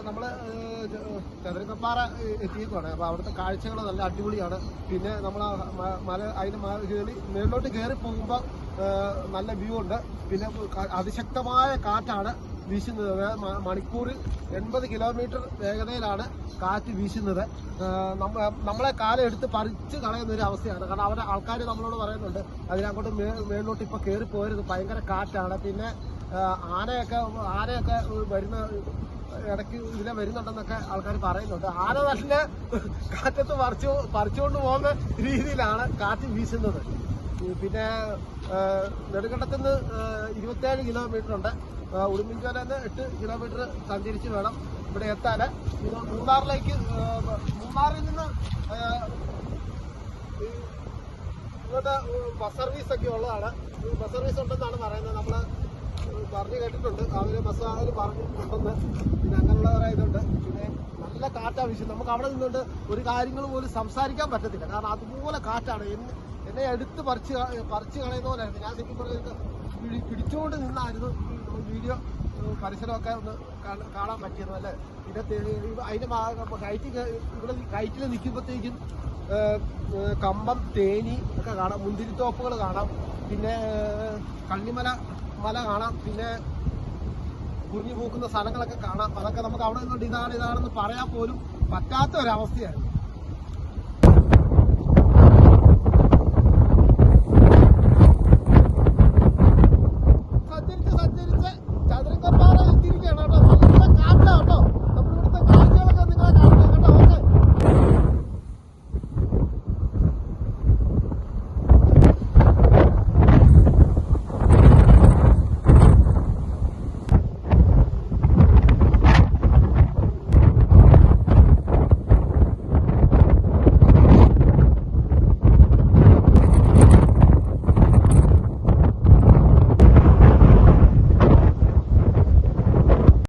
നമ്മള് ചതുരക്കപ്പാറ എത്തിയേക്കുവാണ്. അപ്പോൾ അവിടുത്തെ കാഴ്ചകൾ നല്ല അടിപൊളിയാണ്. പിന്നെ നമ്മൾ അതിന് മേളിലോട്ട് കയറി പോകുമ്പോൾ നല്ല വ്യൂ ഉണ്ട്. പിന്നെ അതിശക്തമായ കാറ്റാണ് വീശുന്നത്. മണിക്കൂറിൽ 80 കിലോമീറ്റർ വേഗതയിലാണ് കാറ്റ് വീശുന്നത്. നമ്മളെ കാലം എടുത്ത് പറിച്ച് കളയുന്ന ഒരു അവസ്ഥയാണ്. കാരണം അവരുടെ ആൾക്കാർ നമ്മളോട് പറയുന്നുണ്ട് അതിനങ്ങോട്ട് മേളിലോട്ട് ഇപ്പോൾ കയറി പോരുത്, ഭയങ്കര കാറ്റാണ്. പിന്നെ ആനയൊക്കെ വരുന്ന ഇടയ്ക്ക് ഇതിലെ വരുന്നുണ്ടെന്നൊക്കെ ആൾക്കാർ പറയുന്നുണ്ട്. ആന നല്ല കാറ്റത്ത് പറിച്ചുകൊണ്ട് പോകുന്ന രീതിയിലാണ് കാറ്റ് വീശുന്നത്. പിന്നെ നെടുങ്കണ്ടത്ത് നിന്ന് 27 കിലോമീറ്റർ ഉണ്ട്. ഉടുമ്പൻചോല 8 കിലോമീറ്റർ സഞ്ചരിച്ച് വേണം ഇവിടെ എത്താൻ. ഇത് മൂന്നാറിൽ നിന്ന് ഇങ്ങോട്ട് ബസ് സർവീസ് ഒക്കെ ഉള്ളതാണ്. ബസ് സർവീസ് ഉണ്ടെന്നാണ് പറയുന്നത്. നമ്മൾ പറഞ്ഞു കേട്ടിട്ടുണ്ട്, അവര് ബസ്സുകാർ പറഞ്ഞിട്ടുണ്ടെന്ന്. പിന്നെ അങ്ങനെയുള്ളവരായതുകൊണ്ട് പിന്നെ നല്ല കാറ്റാ വീശും. നമുക്ക് അവിടെ നിന്നുകൊണ്ട് ഒരു കാര്യങ്ങൾ പോലും സംസാരിക്കാൻ പറ്റത്തില്ല. കാരണം അതുപോലെ കാറ്റാണ്. എന്നെ എടുത്ത് പറിച്ച് കളയുന്ന പോലെയായിരുന്നു. ഞാൻ ശരിക്കും പറഞ്ഞത് പിടിച്ചുകൊണ്ട് നിന്നായിരുന്നു വീഡിയോ പരിസരമൊക്കെ ഒന്ന് കാണാൻ പറ്റിയത് അല്ലേ. പിന്നെ അതിൻ്റെ കയറ്റിൽ നിൽക്കുമ്പോഴത്തേക്കും കമ്പം, തേനി ഒക്കെ കാണാം, മുന്തിരിത്തോപ്പുകൾ കാണാം, പിന്നെ കണ്ണിമല കാണാം, പിന്നെ കുറിഞ്ഞു പൂക്കുന്ന സ്ഥലങ്ങളൊക്കെ കാണാം. അതൊക്കെ നമുക്ക് അവിടെ നിന്നുകൊണ്ട് ഇതാണെന്ന് പറയാൻ പോലും പറ്റാത്ത ഒരവസ്ഥയാണ്.